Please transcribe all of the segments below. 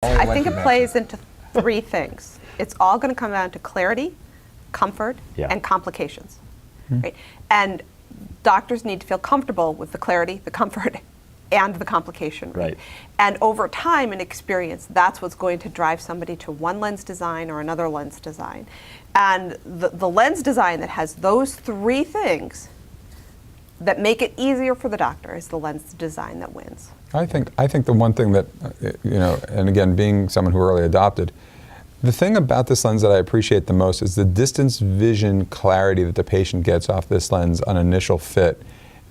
I think it plays into three things. It's all going to come down to clarity, comfort, and complications. Right? And doctors need to feel comfortable with the clarity, the comfort, and the complication. Right? And over time and experience, that's what's going to drive somebody to one lens design or another lens design. And the lens design that has those three things that make it easier for the doctor is the lens design that wins. I think the one thing that, and again, being someone who early adopted, the thing about this lens that I appreciate the most is the distance vision clarity that the patient gets off this lens on initial fit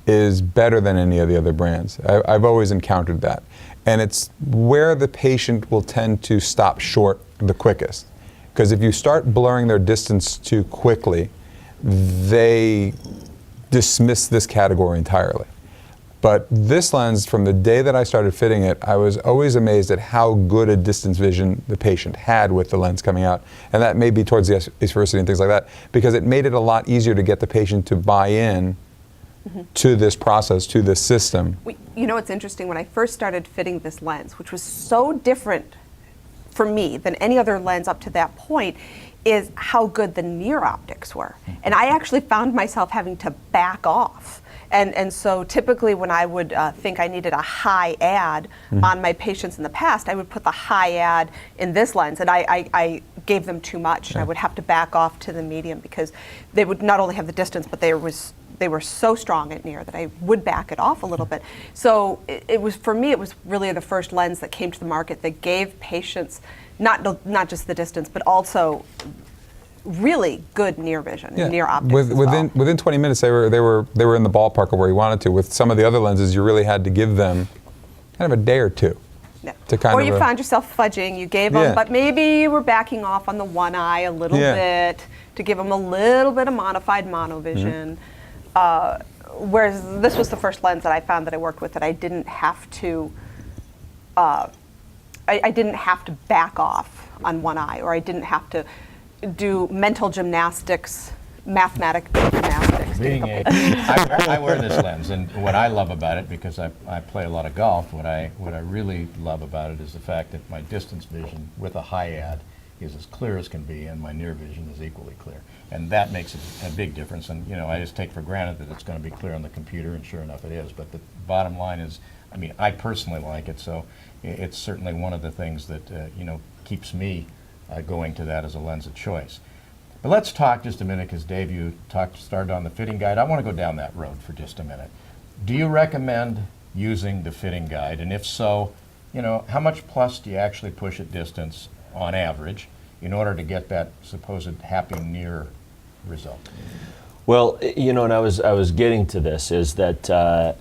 is better than any of the other brands. I've always encountered that. And it's where the patient will tend to stop short the quickest. Because if you start blurring their distance too quickly, they dismiss this category entirely. But this lens, from the day that I started fitting it, I was always amazed at how good a distance vision the patient had with the lens coming out. And that may be towards the asphericity and things like that, because it made it a lot easier to get the patient to buy in to this process, to this system. You know, it's interesting, when I first started fitting this lens, which was so different for me than any other lens up to that point, is how good the near optics were. And I actually found myself having to back off. And so typically when I would think I needed a high ad on my patients in the past, I would put the high ad in this lens, and I gave them too much, and I would have to back off to the medium because they would not only have the distance, but they were so strong at near that I would back it off a little bit. So it was, for me, it was really the first lens that came to the market that gave patients not just the distance, but also really good near vision, near optics. Within 20 minutes, they were in the ballpark of where you wanted to. With some of the other lenses, you really had to give them kind of a day or two. Or you found yourself fudging. You gave them, but maybe you were backing off on the one eye a little bit to give them a little bit of modified monovision. Whereas this was the first lens that I found that I worked with that I didn't have to. I didn't have to back off on one eye, or I didn't have to do mental gymnastics, mathematical gymnastics. I wear this lens, and what I love about it, because I play a lot of golf, what I really love about it is the fact that my distance vision with a high ad is as clear as can be, and my near vision is equally clear. And that makes a big difference. And I just take for granted that it's going to be clear on the computer, and sure enough it is. But the bottom line is, I personally like it, so it's certainly one of the things that keeps me going to that as a lens of choice. But let's talk just a minute, because Dave, you started on the fitting guide. I want to go down that road for just a minute. Do you recommend using the fitting guide? And if so, how much plus do you actually push at distance on average in order to get that supposed happy near result? Well, and I was getting to this, is that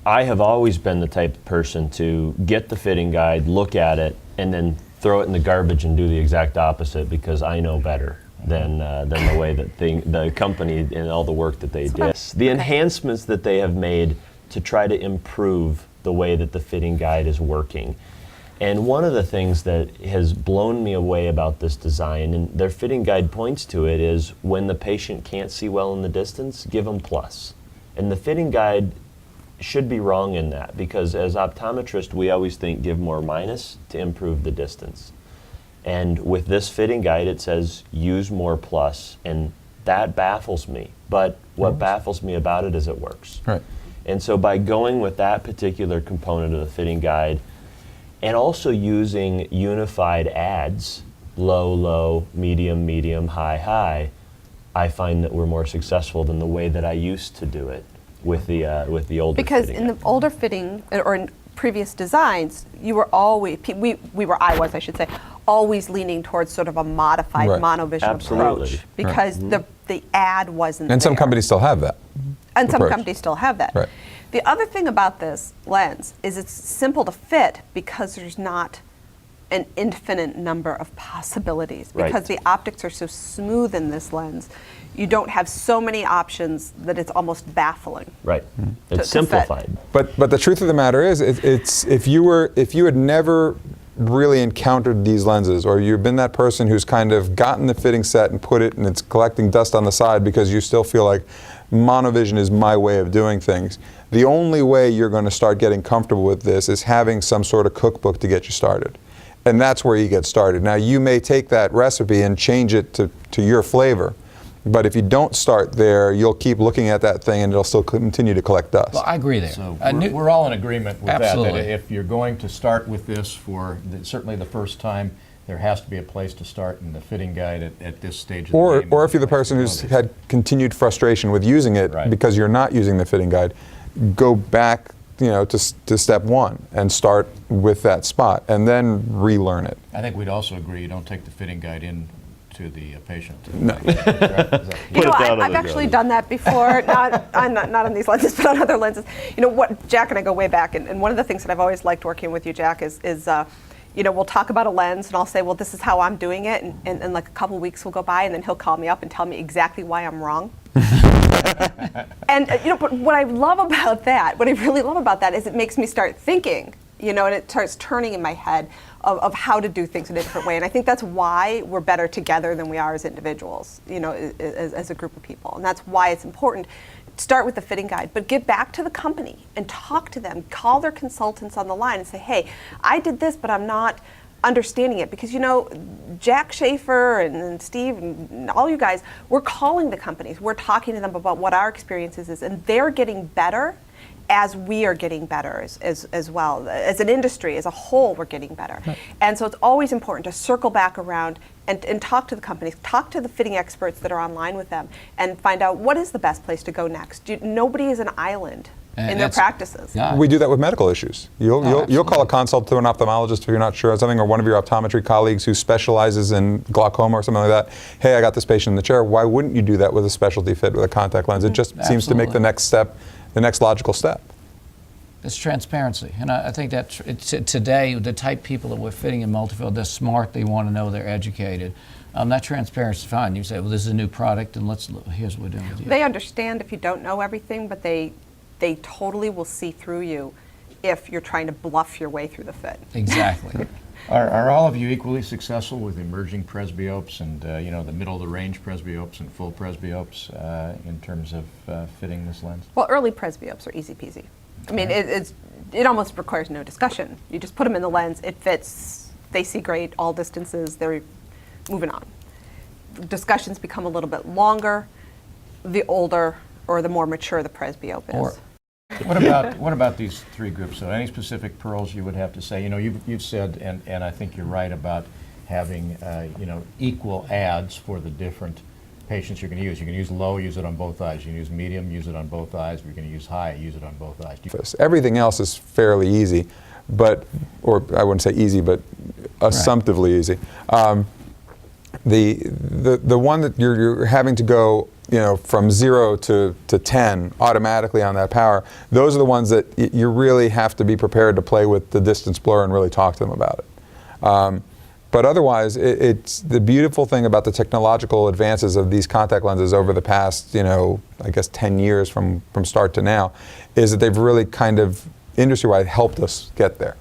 I have always been the type of person to get the fitting guide, look at it, and then throw it in the garbage and do the exact opposite, because I know better than the way that the company and all the work that they did. The enhancements that they have made to try to improve the way that the fitting guide is working. And one of the things that has blown me away about this design, and their fitting guide points to it, is when the patient can't see well in the distance, give them plus. And the fitting guide should be wrong in that, because as optometrists, we always think give more minus to improve the distance. And with this fitting guide, it says use more plus, and that baffles me. But what baffles me about it is it works. Right. And so by going with that particular component of the fitting guide, and also using unified ads, low, low, medium, medium, high, high, I find that we're more successful than the way that I used to do it with the older because fitting. In the older fitting, or in previous designs, you were always, I should say, always leaning towards sort of a modified monovision approach, because the ad wasn't And there. some companies still have that. And some companies still have that. Right. The other thing about this lens is it's simple to fit because there's not an infinite number of possibilities. Because the optics are so smooth in this lens, you don't have so many options that it's almost baffling. Right. It's simplified. But the truth of the matter is, it's if you had never really encountered these lenses, or you've been that person who's kind of gotten the fitting set and put it and it's collecting dust on the side because you still feel like monovision is my way of doing things, the only way you're going to start getting comfortable with this is having some sort of cookbook to get you started. And that's where you get started. Now, you may take that recipe and change it to your flavor. But if you don't start there, you'll keep looking at that thing and it'll still continue to collect dust. Well, I agree there. So we're all in agreement with Absolutely. that if you're going to start with this for certainly the first time, there has to be a place to start in the fitting guide at this stage of the game. Or if you're the person who's had continued frustration with using it Right. because you're not using the fitting guide, go back to step one and start with that spot and then relearn it. I think we'd also agree you don't take the fitting guide in to the patient. No. You know, I've actually done that before, not on these lenses, but on other lenses. You know, what Jack and I go way back, and one of the things that I've always liked working with you, Jack, is you know, we'll talk about a lens, and I'll say, well, this is how I'm doing it, and like a couple weeks will go by, and then he'll call me up and tell me exactly why I'm wrong. And you know, but what I love about that, what I really love about that, is it makes me start thinking, you know, and it starts turning in my head of how to do things in a different way. And I think that's why we're better together than we are as individuals, you know, as a group of people. And that's why it's important. Start with the fitting guide, but get back to the company and talk to them. Call their consultants on the line and say, hey, I did this, but I'm not understanding it. Because, you know, Jack Schaefer and Steve and all you guys, we're calling the companies. We're talking to them about what our experiences is, and they're getting better as we are getting better as well. As an industry, as a whole, we're getting better. Right. And so it's always important to circle back around and talk to the companies, talk to the fitting experts that are online with them, and find out what is the best place to go next. Nobody is an island in their practices. Yeah. We do that with medical issues. You'll call a consult to an ophthalmologist if you're not sure of something, or one of your optometry colleagues who specializes in glaucoma or something like that. Hey, I got this patient in the chair. Why wouldn't you do that with a specialty fit with a contact lens? It just seems to make the next step, the next logical step. It's transparency, and I think that today the type of people that we're fitting in multifield, they're smart, they want to know, they're educated. That transparency is fine. You say, well, this is a new product, and here's what we're doing with you. They understand if you don't know everything, but they totally will see through you if you're trying to bluff your way through the fit. Exactly. Are all of you equally successful with emerging presbyopes and you know, the middle of the range presbyopes and full presbyopes in terms of fitting this lens? Well, early presbyopes are easy peasy. I mean, it almost requires no discussion. You just put them in the lens, it fits, they see great, all distances, they're moving on. Discussions become a little bit longer the older or the more mature the presbyope is. What about these three groups? So any specific pearls you would have to say? You know, you've said, and I think you're right about having you know, equal ads for the different patients you're going to use. You can use low, use it on both eyes. You can use medium, use it on both eyes. If you're going to use high, use it on both eyes. Everything else is fairly easy, or I wouldn't say easy, but assumptively easy. The one that you're having to go, you know, from 0 to 10 automatically on that power, those are the ones that you really have to be prepared to play with the distance blur and really talk to them about it. But otherwise, it's the beautiful thing about the technological advances of these contact lenses over the past, you know, I guess 10 years from start to now, is that they've really kind of industry-wide helped us get there.